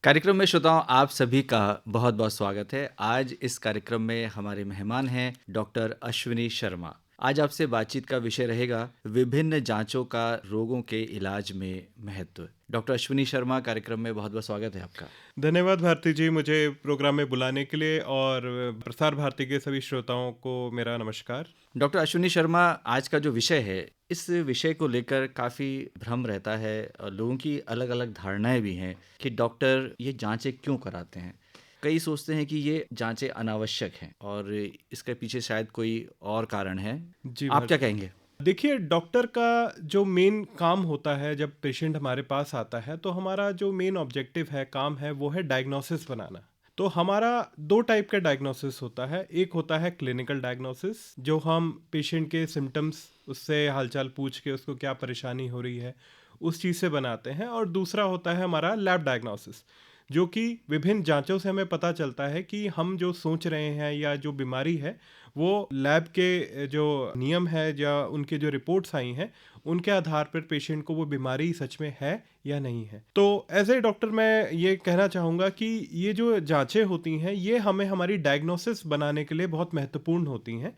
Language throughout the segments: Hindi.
कार्यक्रम में श्रोताओं आप सभी का बहुत बहुत स्वागत है। आज इस कार्यक्रम में हमारे मेहमान हैं डॉक्टर अश्विनी शर्मा। आज आपसे बातचीत का विषय रहेगा विभिन्न जांचों का रोगों के इलाज में महत्व। डॉक्टर अश्विनी शर्मा, कार्यक्रम में बहुत बहुत स्वागत है आपका। धन्यवाद भारती जी, मुझे प्रोग्राम में बुलाने के लिए, और प्रसार भारती के सभी श्रोताओं को मेरा नमस्कार। डॉक्टर अश्विनी शर्मा, आज का जो विषय है, इस विषय को लेकर काफ़ी भ्रम रहता है और लोगों की अलग अलग धारणाएं भी हैं कि डॉक्टर ये जांचें क्यों कराते हैं। कई सोचते हैं कि ये जांचें अनावश्यक हैं और इसके पीछे शायद कोई और कारण है। जी आप क्या भारती, कहेंगे? देखिए, डॉक्टर का जो मेन काम होता है जब पेशेंट हमारे पास आता है, तो हमारा जो मेन ऑब्जेक्टिव है, काम है, वो है डायग्नोसिस बनाना। तो हमारा दो टाइप का डायग्नोसिस होता है। एक होता है क्लिनिकल डायग्नोसिस, जो हम पेशेंट के सिम्टम्स, उससे हालचाल पूछ के उसको क्या परेशानी हो रही है उस चीज़ से बनाते हैं। और दूसरा होता है हमारा लैब डायग्नोसिस, जो कि विभिन्न जांचों से हमें पता चलता है कि हम जो सोच रहे हैं या जो बीमारी है, वो लैब के जो नियम है या उनके जो रिपोर्ट्स आई हैं, उनके आधार पर पेशेंट को वो बीमारी सच में है या नहीं है। तो एज ए डॉक्टर मैं ये कहना चाहूँगा कि ये जो जांचें होती हैं, ये हमें हमारी डायग्नोसिस बनाने के लिए बहुत महत्वपूर्ण होती हैं।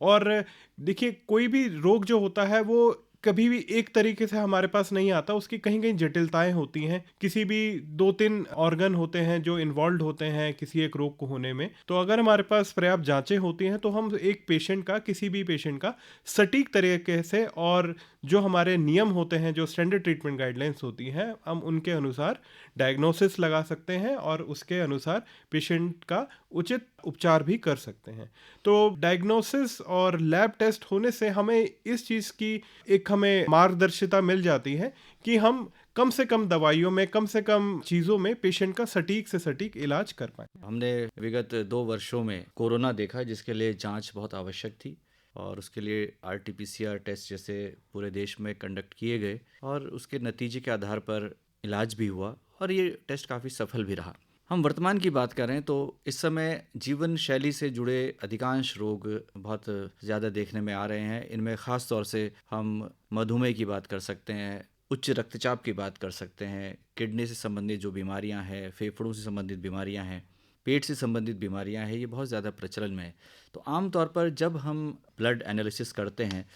और देखिए, कोई भी रोग जो होता है वो कभी भी एक तरीके से हमारे पास नहीं आता, उसकी कहीं कहीं जटिलताएं होती हैं। किसी भी दो तीन ऑर्गन होते हैं जो इन्वॉल्व होते हैं किसी एक रोग को होने में। तो अगर हमारे पास पर्याप्त जांचें होती हैं, तो हम एक पेशेंट का, किसी भी पेशेंट का सटीक तरीके से, और जो हमारे नियम होते हैं, जो स्टैंडर्ड ट्रीटमेंट गाइडलाइंस होती हैं, हम उनके अनुसार डायग्नोसिस लगा सकते हैं और उसके अनुसार पेशेंट का उचित उपचार भी कर सकते हैं। तो डायग्नोसिस और लैब टेस्ट होने से हमें इस चीज़ की एक हमें मार्गदर्शिता मिल जाती है कि हम कम से कम दवाइयों में, कम से कम चीज़ों में पेशेंट का सटीक से सटीक इलाज कर पाएँ। हमने विगत 2 वर्षों में कोरोना देखा, जिसके लिए जांच बहुत आवश्यक थी और उसके लिए RT-PCR टेस्ट जैसे पूरे देश में कंडक्ट किए गए और उसके नतीजे के आधार पर इलाज भी हुआ और ये टेस्ट काफ़ी सफल भी रहा। हम वर्तमान की बात करें तो इस समय जीवन शैली से जुड़े अधिकांश रोग बहुत ज़्यादा देखने में आ रहे हैं। इनमें ख़ास तौर से हम मधुमेह की बात कर सकते हैं, उच्च रक्तचाप की बात कर सकते हैं, किडनी से संबंधित जो बीमारियां हैं, फेफड़ों से संबंधित बीमारियां हैं, पेट से संबंधित बीमारियां हैं, ये बहुत ज़्यादा प्रचलन में है। तो आम तौर पर जब हम ब्लड एनालिसिस करते हैं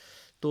तो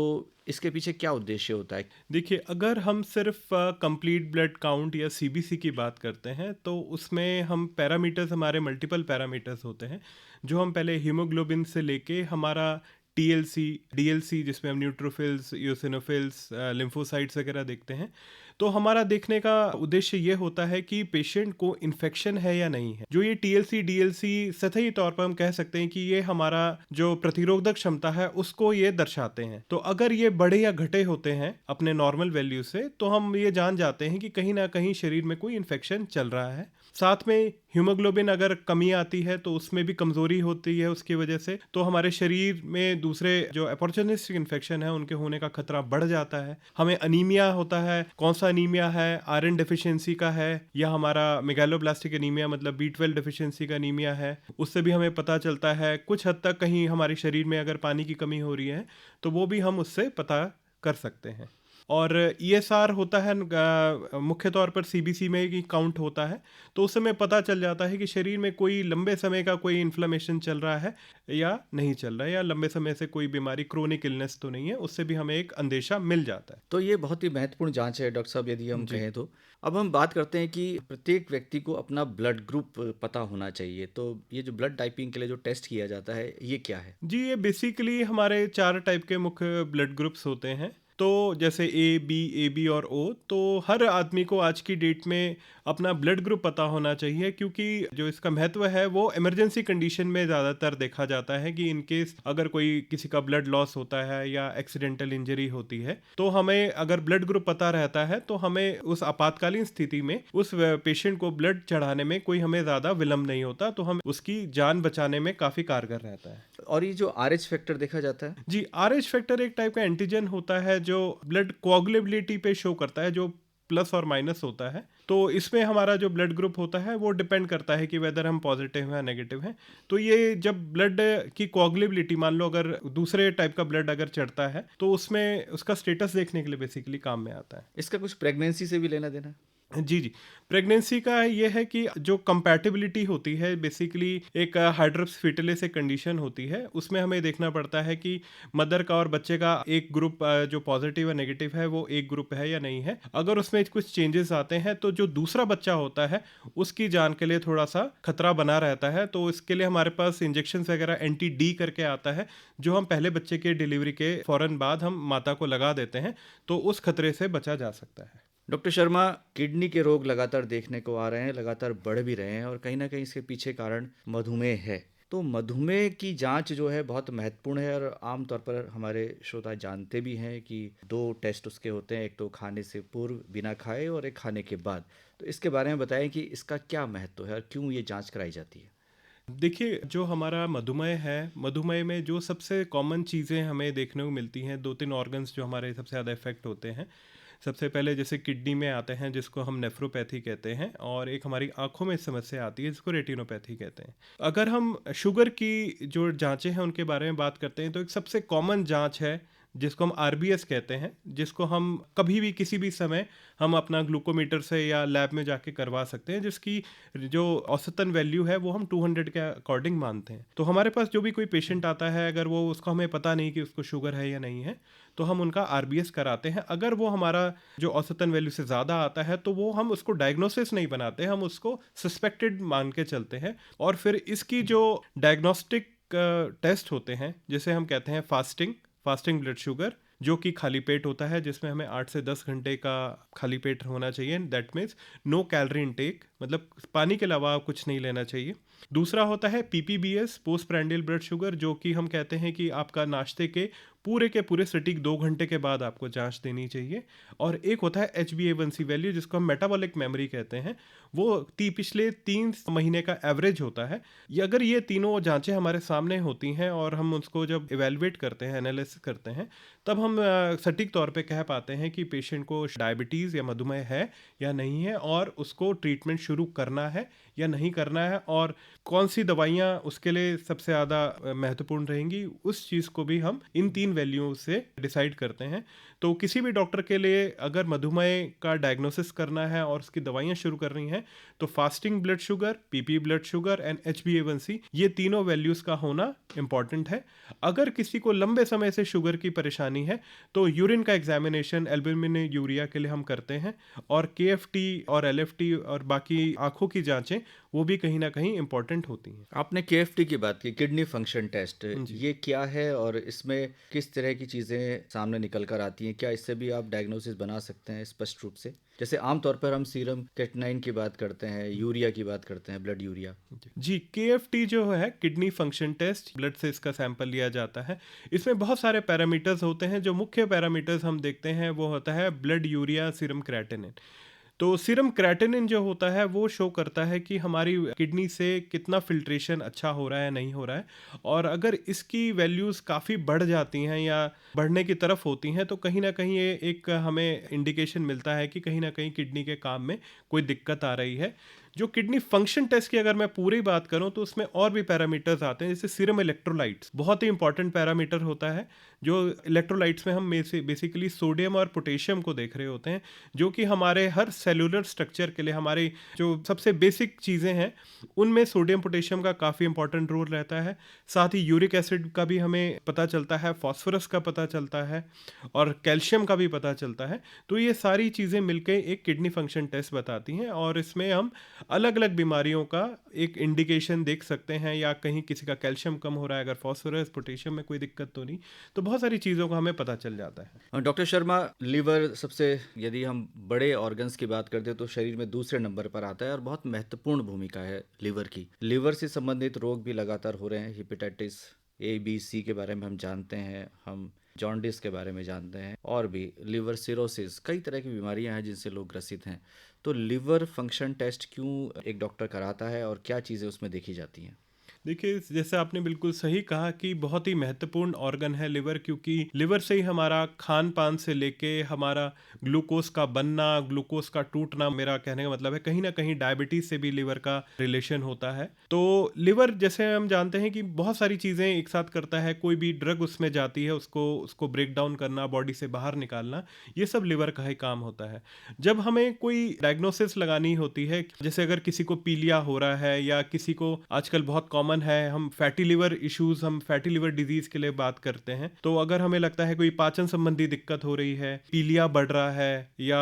इसके पीछे क्या उद्देश्य होता है? देखिए, अगर हम सिर्फ कंप्लीट ब्लड काउंट या सीबीसी की बात करते हैं, तो उसमें हम पैरामीटर्स, हमारे मल्टीपल पैरामीटर्स होते हैं, जो हम पहले हीमोग्लोबिन से लेके हमारा टीएलसी, डीएलसी, जिसमें हम न्यूट्रोफिल्स, यूसिनोफिल्स, लिम्फोसाइट्स वगैरह देखते हैं। तो हमारा देखने का उद्देश्य ये होता है कि पेशेंट को इन्फेक्शन है या नहीं है। जो ये टीएलसी, डीएलसी, सतही तौर पर हम कह सकते हैं कि ये हमारा जो प्रतिरोधक क्षमता है उसको ये दर्शाते हैं। तो अगर ये बढ़े या घटे होते हैं अपने नॉर्मल वैल्यू से, तो हम ये जान जाते हैं कि कहीं ना कहीं शरीर में कोई इन्फेक्शन चल रहा है। साथ में हीमोग्लोबिन अगर कमी आती है तो उसमें भी कमजोरी होती है उसकी वजह से, तो हमारे शरीर में दूसरे जो अपॉर्चुनिस्टिक इन्फेक्शन है उनके होने का खतरा बढ़ जाता है। हमें अनीमिया होता है। कौन सा अनीमिया है? आयरन डेफिशिएंसी का है या हमारा मेगालोब्लास्टिक एनीमिया, मतलब B12 डेफिशिएंसी का अनीमिया है? उससे भी हमें पता चलता है। कुछ हद तक कहीं हमारे शरीर में अगर पानी की कमी हो रही है तो वो भी हम उससे पता कर सकते हैं। और ESR होता है, मुख्य तौर पर सीबीसी में ही काउंट होता है। तो उस समय पता चल जाता है कि शरीर में कोई लंबे समय का कोई इन्फ्लेमेशन चल रहा है या नहीं चल रहा है, या लंबे समय से कोई बीमारी, क्रोनिक इलनेस तो नहीं है। उससे भी हमें एक अंदेशा मिल जाता है। तो ये बहुत ही महत्वपूर्ण जांच है डॉक्टर साहब, यदि हम जी कहें तो। अब हम बात करते हैं कि प्रत्येक व्यक्ति को अपना ब्लड ग्रुप पता होना चाहिए। तो ये जो ब्लड टाइपिंग के लिए जो टेस्ट किया जाता है, ये क्या है? जी, ये बेसिकली हमारे 4 टाइप के मुख्य ब्लड ग्रुप्स होते हैं। तो जैसे A B और O, तो हर आदमी को आज की डेट में अपना ब्लड ग्रुप पता होना चाहिए, क्योंकि जो इसका महत्व है वो इमरजेंसी कंडीशन में ज़्यादातर देखा जाता है कि इन केस अगर कोई किसी का ब्लड लॉस होता है या एक्सीडेंटल इंजरी होती है, तो हमें अगर ब्लड ग्रुप पता रहता है तो हमें उस आपातकालीन स्थिति में उस पेशेंट को ब्लड चढ़ाने में कोई हमें ज़्यादा विलम्ब नहीं होता, तो हम उसकी जान बचाने में काफ़ी कारगर रहता है। और ये जो RH फैक्टर देखा जाता है? जी, RH फैक्टर एक टाइप का एंटीजन होता है जो ब्लड कोagulability पे शो करता है, जो प्लस और माइनस होता है। तो इसमें हमारा जो ब्लड ग्रुप होता है वो डिपेंड करता है कि वेदर हम पॉजिटिव हैं या नेगेटिव हैं। तो ये जब ब्लड की कोagulability, मान लो अगर दूसरे टाइप का ब्लड अगर चढ़ता है, तो उसमें उसका स्टेटस देखने के लिए बेसिकली काम में आता है। इसका कुछ प्रेगनेंसी से भी लेना देना? जी, जी। प्रेगनेंसी का ये है कि जो कंपैटिबिलिटी होती है बेसिकली एक हाइड्रप्स फिटलिस एक कंडीशन होती है, उसमें हमें देखना पड़ता है कि मदर का और बच्चे का एक ग्रुप जो पॉजिटिव या नेगेटिव है वो एक ग्रुप है या नहीं है। अगर उसमें कुछ चेंजेस आते हैं तो जो दूसरा बच्चा होता है उसकी जान के लिए थोड़ा-सा खतरा बना रहता है, तो इसके लिए हमारे पास इंजेक्शंस वगैरह एंटी डी करके आता है, जो हम पहले बच्चे के डिलीवरी के फ़ौरन बाद हम माता को लगा देते हैं, तो उस खतरे से बचा जा सकता है। डॉक्टर शर्मा, किडनी के रोग लगातार देखने को आ रहे हैं, लगातार बढ़ भी रहे हैं और कहीं ना कहीं इसके पीछे कारण मधुमेह है। तो मधुमेह की जांच जो है बहुत महत्वपूर्ण है और आमतौर पर हमारे श्रोता जानते भी हैं कि दो टेस्ट उसके होते हैं, एक तो खाने से पूर्व बिना खाए और एक खाने के बाद। तो इसके बारे में बताएं कि इसका क्या महत्व है और क्यों ये जांच कराई जाती है। देखिए, जो हमारा मधुमेह है, मधुमेह में जो सबसे कॉमन चीज़ें हमें देखने को मिलती हैं, 2-3 ऑर्गन्स जो हमारे सबसे ज़्यादा इफ़ेक्ट होते हैं। सबसे पहले जैसे किडनी में आते हैं जिसको हम नेफ्रोपैथी कहते हैं, और एक हमारी आँखों में समस्या आती है जिसको रेटिनोपैथी कहते हैं। अगर हम शुगर की जो जाँचें हैं उनके बारे में बात करते हैं, तो एक सबसे कॉमन जाँच है जिसको हम आरबीएस कहते हैं, जिसको हम कभी भी किसी भी समय हम अपना ग्लूकोमीटर से या लैब में जाके करवा सकते हैं, जिसकी जो औसतन वैल्यू है वो हम 200 के अकॉर्डिंग मानते हैं। तो हमारे पास जो भी कोई पेशेंट आता है, अगर वो उसको हमें पता नहीं कि उसको शुगर है या नहीं है, तो हम उनका आरबीएस कराते हैं। अगर वो हमारा जो औसतन वैल्यू से ज़्यादा आता है तो वो हम उसको डायग्नोसिस नहीं बनाते, हम उसको सस्पेक्टेड मान के चलते हैं। और फिर इसकी जो डायग्नोस्टिक टेस्ट होते हैं, जिसे हम कहते हैं फास्टिंग फास्टिंग ब्लड शुगर, जो कि खाली पेट होता है, जिसमें हमें 8 से 10 घंटे का खाली पेट होना चाहिए। That means no calorie intake, मतलब पानी के अलावा कुछ नहीं लेना चाहिए। दूसरा होता है PPBS, post prandial blood sugar, जो कि हम कहते हैं कि आपका नाश्ते के पूरे सटीक 2 घंटे के बाद आपको जांच देनी चाहिए। और एक होता है HbA1c वैल्यू, जिसको हम मेटाबॉलिक मेमोरी कहते हैं, वो पिछले 3 महीने का एवरेज होता है। ये अगर ये तीनों जांचें हमारे सामने होती हैं और हम उसको जब इवेलुएट करते हैं, एनालिसिस करते हैं, तब हम सटीक तौर पे कह पाते हैं कि पेशेंट को डायबिटीज़ या मधुमेह है या नहीं है, और उसको ट्रीटमेंट शुरू करना है या नहीं करना है, और कौन सी दवाइयाँ उसके लिए सबसे ज़्यादा महत्वपूर्ण रहेंगी, उस चीज़ को भी हम इन 3 वैल्यूज़ से डिसाइड करते हैं। तो किसी भी डॉक्टर के लिए अगर मधुमेह का डायग्नोसिस करना है और उसकी दवाइयाँ शुरू करनी हैं, तो fasting blood sugar, PP blood sugar and HbA1c, ये तीनों वैल्यूज़ का होना इम्पॉर्टेंट है। अगर किसी को लंबे समय से शुगर की परेशानी है, तो यूरिन का एग्जामिनेशन एल्बुमिन यूरिया के लिए हम करते हैं, और KFT और LFT और बाकी आँखों की जाँचें, वो भी कहीं न कहीं इम्पॉर्टेंट होती हैं। आपने केएफटी की बात की, किडनी फंक्शन टेस्ट, जी। ये क्या है और इसमें किस तरह की चीज़ें सामने निकल कर आती हैं? क्या इससे भी आप डायग्नोसिस बना सकते हैं स्पष्ट रूप से? जैसे आमतौर पर हम सीरम क्रेटिनाइन की बात करते हैं, यूरिया की बात करते हैं, ब्लड यूरिया। जी, KFT जो है किडनी फंक्शन टेस्ट, ब्लड से इसका सैंपल लिया जाता है। इसमें बहुत सारे पैरामीटर्स होते हैं। जो मुख्य पैरामीटर्स हम देखते हैं वो होता है ब्लड यूरिया, सीरम क्रेटिनिन। तो सीरम क्रेटिनिन जो होता है वो शो करता है कि हमारी किडनी से कितना फिल्ट्रेशन अच्छा हो रहा है, नहीं हो रहा है। और अगर इसकी वैल्यूज़ काफ़ी बढ़ जाती हैं या बढ़ने की तरफ होती हैं, तो कहीं ना कहीं ये एक हमें इंडिकेशन मिलता है कि कहीं ना कहीं किडनी के काम में कोई दिक्कत आ रही है। जो किडनी फंक्शन टेस्ट की अगर मैं पूरी बात करूं, तो उसमें और भी पैरामीटर्स आते हैं, जैसे सीरम इलेक्ट्रोलाइट्स बहुत ही इंपॉर्टेंट पैरामीटर होता है। जो इलेक्ट्रोलाइट्स में हम बेसिकली सोडियम और पोटेशियम को देख रहे होते हैं, जो कि हमारे हर सेलुलर स्ट्रक्चर के लिए, हमारी जो सबसे बेसिक चीज़ें हैं उनमें सोडियम पोटेशियम का काफ़ी इंपॉर्टेंट रोल रहता है। साथ ही यूरिक एसिड का भी हमें पता चलता है, फॉस्फोरस का पता चलता है, और कैल्शियम का भी पता चलता है। तो ये सारी चीज़ें मिलकर एक किडनी फंक्शन टेस्ट बताती हैं, और इसमें हम अलग अलग बीमारियों का एक इंडिकेशन देख सकते हैं, या कहीं किसी का कैल्शियम कम हो रहा है, अगर फॉस्फोरस पोटेशियम में कोई दिक्कत तो नहीं। तो बहुत सारी चीज़ों का हमें पता चल जाता है। डॉक्टर शर्मा, लिवर सबसे, यदि हम बड़े ऑर्गन्स की बात करते हैं तो शरीर में दूसरे नंबर पर आता है और बहुत महत्वपूर्ण भूमिका है लिवर की। लिवर से संबंधित रोग भी लगातार हो रहे हैं। हेपेटाइटिस A, B, C के बारे में हम जानते हैं, हम जॉन्डिस के बारे में जानते हैं, और भी लिवर सिरोसिस, कई तरह की बीमारियां हैं जिनसे लोग ग्रसित हैं। तो लिवर फंक्शन टेस्ट क्यों एक डॉक्टर कराता है और क्या चीज़ें उसमें देखी जाती हैं? देखिए, जैसे आपने बिल्कुल सही कहा कि बहुत ही महत्वपूर्ण ऑर्गन है लिवर, क्योंकि लिवर से ही हमारा खान पान से लेके हमारा ग्लूकोज का बनना, ग्लूकोज का टूटना, मेरा कहने का मतलब है कहीं ना कहीं डायबिटीज से भी लिवर का रिलेशन होता है। तो लिवर, जैसे हम जानते हैं कि बहुत सारी चीज़ें एक साथ करता है, कोई भी ड्रग उसमें जाती है, उसको उसको ब्रेक डाउन करना, बॉडी से बाहर निकालना, ये सब लिवर का ही काम होता है। जब हमें कोई डायग्नोसिस लगानी होती है, जैसे अगर किसी को पीलिया हो रहा है या किसी को आजकल बहुत कॉमन है, हम फैटी लिवर इश्यूज, हम फैटी लिवर डिजीज के लिए बात करते हैं, तो अगर हमें लगता है कोई पाचन संबंधी दिक्कत हो रही है, पीलिया बढ़ रहा है या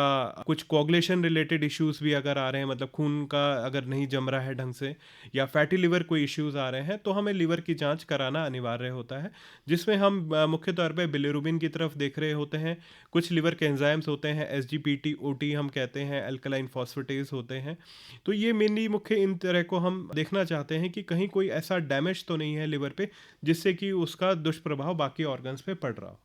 कुछ कोagulation रिलेटेड इश्यूज भी अगर आ रहे हैं, मतलब खून का अगर नहीं जम रहा है ढंग से, या फैटी लिवर कोई इश्यूज आ रहे हैं, तो हमें लिवर की जांच कराना अनिवार्य होता है, जिसमें हम मुख्य तौर पे बिलिरुबिन की तरफ देख रहे होते हैं। कुछ लिवर के एंजाइम्स होते हैं, SGPT, OT हम कहते हैं, अल्कलाइन फॉस्फेटेज होते हैं। तो ये मेनली मुख्य इन तरह को हम देखना चाहते हैं कि कहीं कोई ऐसा डैमेज तो नहीं है लिवर पे जिससे कि उसका दुष्प्रभाव बाकी ऑर्गन्स पे पड़ रहा हो।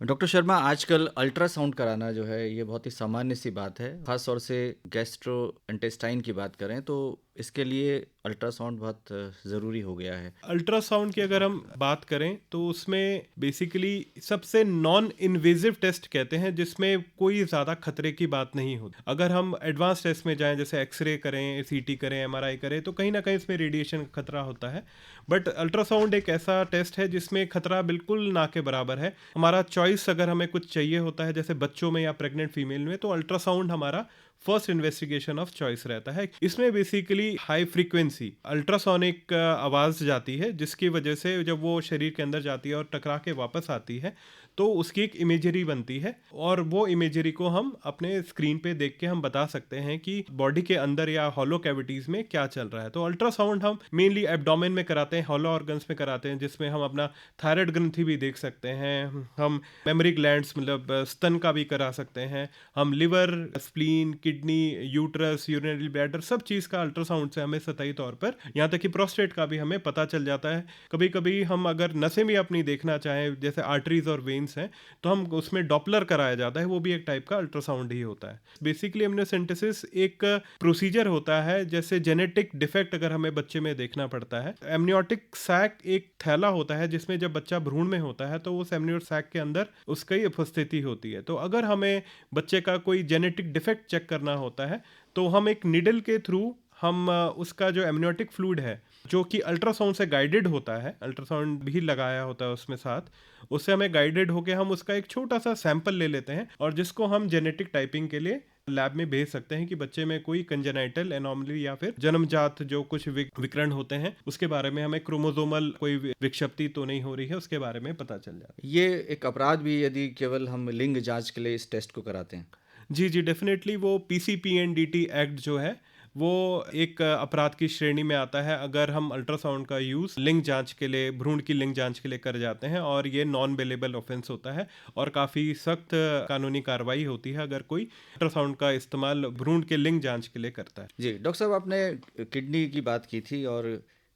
डॉक्टर शर्मा, आजकल अल्ट्रासाउंड कराना जो है ये बहुत ही सामान्य सी बात है। खास तौर से गैस्ट्रो इंटेस्टाइन की बात करें तो इसके लिए अल्ट्रासाउंड बहुत ज़रूरी हो गया है। अल्ट्रासाउंड की अगर हम बात करें तो उसमें बेसिकली सबसे नॉन इन्वेजिव टेस्ट कहते हैं, जिसमें कोई ज़्यादा खतरे की बात नहीं होती। अगर हम एडवांस टेस्ट में जाएं, जैसे एक्सरे करें, CT करें, MRI करें, तो कहीं ना कहीं इसमें रेडिएशन का खतरा होता है। बट अल्ट्रासाउंड एक ऐसा टेस्ट है जिसमें खतरा बिल्कुल ना के बराबर है। हमारा चॉइस अगर हमें कुछ चाहिए होता है, जैसे बच्चों में या प्रेग्नेंट फीमेल में, तो अल्ट्रासाउंड हमारा फर्स्ट इन्वेस्टिगेशन ऑफ चॉइस रहता है। इसमें बेसिकली हाई फ्रीक्वेंसी अल्ट्रासोनिक आवाज़ जाती है, जिसकी वजह से जब वो शरीर के अंदर जाती है और टकरा के वापस आती है तो उसकी एक इमेजरी बनती है, और वो इमेजरी को हम अपने स्क्रीन पे देख के हम बता सकते हैं कि बॉडी के अंदर या हॉलो कैविटीज़ में क्या चल रहा है। तो अल्ट्रासाउंड हम मेनली एब्डोमेन में कराते हैं, हॉलो ऑर्गन्स में कराते हैं, जिसमें हम अपना थायराइड ग्रंथि भी देख सकते हैं, हम मेमोरी ग्लैंड्स मतलब स्तन का भी करा सकते हैं, हम liver, spleen, kidney, uterus, urinary bladder, सब चीज़ का अल्ट्रासाउंड से हमें सतही तौर पर, यहाँ तक कि प्रोस्टेट का भी हमें पता चल जाता है। कभी कभी हम अगर नसें भी अपनी देखना चाहें, जैसे आर्टरीज और वेन्स हैं, तो हम उसमें डॉपलर कराया जाता है, वो भी एक टाइप का अल्ट्रासाउंड ही होता है। बेसिकली एमनियोसेंटेसिस एक प्रोसीजर होता है, जैसे जेनेटिक डिफेक्ट अगर हमें बच्चे में देखना पड़ता है। एमनियोटिक सैक एक थैला होता है जिसमें जब बच्चा भ्रूण में होता है तो उस एमनियोटिक सैक के अंदर उसकी उपस्थिति होती है। तो अगर हमें बच्चे का कोई जेनेटिक डिफेक्ट चेक करना होता है तो हम एक निडल के थ्रू हम उसका जो एमनियोटिक फ्लूइड है, जो कि अल्ट्रासाउंड से गाइडेड होता है, अल्ट्रासाउंड भी लगाया होता है उसमें साथ, उससे हमें गाइडेड होके हम उसका एक छोटा सा सैंपल ले लेते हैं और जिसको हम जेनेटिक टाइपिंग के लिए लैब में भेज सकते हैं कि बच्चे में कोई कंजेनाइटल एनोमली या फिर जन्मजात जो कुछ विकर्ण होते हैं उसके बारे में, हमें क्रोमोसोमल कोई विक्षिप्ति तो नहीं हो रही है, उसके बारे में पता चल जाता है। ये एक अपराध भी यदि केवल हम लिंग जांच के लिए इस टेस्ट को कराते हैं? जी जी, डेफिनेटली वो PCPNDT एक्ट जो है वो एक अपराध की श्रेणी में आता है अगर हम अल्ट्रासाउंड का यूज़ लिंग जांच के लिए, भ्रूण की लिंग जांच के लिए कर जाते हैं, और ये नॉन बेलेबल ऑफेंस होता है और काफ़ी सख्त कानूनी कार्रवाई होती है अगर कोई अल्ट्रासाउंड का इस्तेमाल भ्रूण के लिंग जांच के लिए करता है। जी डॉक्टर साहब, आपने किडनी की बात की थी और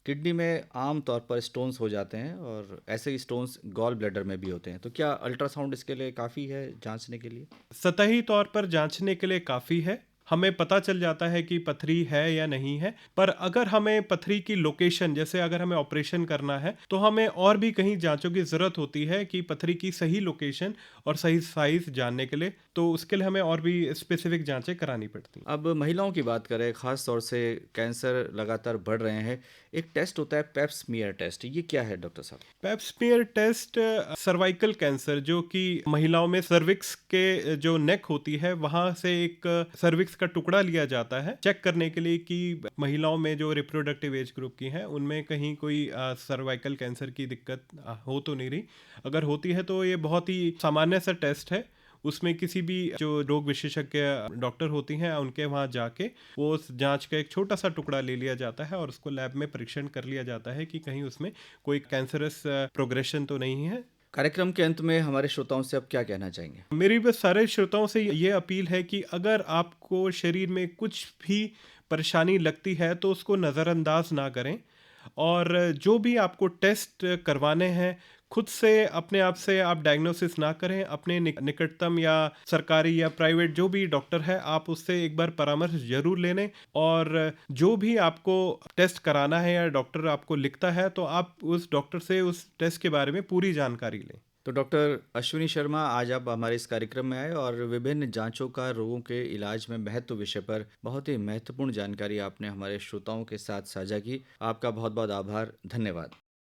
किडनी में आम तौर पर स्टोन्स हो जाते हैं और ऐसे ही स्टोन्स गॉल ब्लैडर में भी होते हैं, तो क्या अल्ट्रासाउंड इसके लिए काफ़ी है जांचने के लिए? सतही तौर पर जांचने के लिए काफ़ी है, हमें पता चल जाता है कि पथरी है या नहीं है। पर अगर हमें पथरी की लोकेशन, जैसे अगर हमें ऑपरेशन करना है तो हमें और भी कहीं जांचों की ज़रूरत होती है कि पथरी की सही लोकेशन और सही साइज़ जानने के लिए, तो उसके लिए हमें और भी स्पेसिफिक जांचें करानी पड़ती हैं। अब महिलाओं की बात करें, ख़ास तौर से कैंसर लगातार बढ़ रहे हैं, एक टेस्ट होता है पेप स्मीयर टेस्ट, ये क्या है डॉक्टर साहब? पेप स्मीयर टेस्ट सर्वाइकल कैंसर, जो कि महिलाओं में सर्विक्स के जो नेक होती है वहाँ से एक सर्विक्स का टुकड़ा लिया जाता है चेक करने के लिए कि महिलाओं में जो रिप्रोडक्टिव एज ग्रुप की हैं उनमें कहीं कोई सर्वाइकल कैंसर की दिक्कत हो तो नहीं रही। अगर होती है तो ये बहुत ही सामान्य सा टेस्ट है, उसमें किसी भी जो रोग विशेषज्ञ डॉक्टर होती हैं उनके वहाँ जाके वो उस जांच का एक छोटा सा टुकड़ा ले लिया जाता है और उसको लैब में परीक्षण कर लिया जाता है कि कहीं उसमें कोई कैंसरस प्रोग्रेशन तो नहीं है। कार्यक्रम के अंत में हमारे श्रोताओं से अब क्या कहना चाहेंगे? मेरी बस सारे श्रोताओं से ये अपील है कि अगर आपको शरीर में कुछ भी परेशानी लगती है तो उसको नज़रअंदाज ना करें, और जो भी आपको टेस्ट करवाने हैं खुद से अपने आप से आप डायग्नोसिस ना करें, अपने निकटतम या सरकारी या प्राइवेट जो भी डॉक्टर है, आप उससे एक बार परामर्श ज़रूर ले लें। और जो भी आपको टेस्ट कराना है या डॉक्टर आपको लिखता है, तो आप उस डॉक्टर से उस टेस्ट के बारे में पूरी जानकारी लें। तो डॉक्टर अश्विनी शर्मा, आज आप हमारे इस कार्यक्रम में आए और विभिन्न जांचों का रोगों के इलाज में महत्व विषय पर बहुत ही महत्वपूर्ण जानकारी आपने हमारे श्रोताओं के साथ साझा की। आपका बहुत बहुत आभार, धन्यवाद।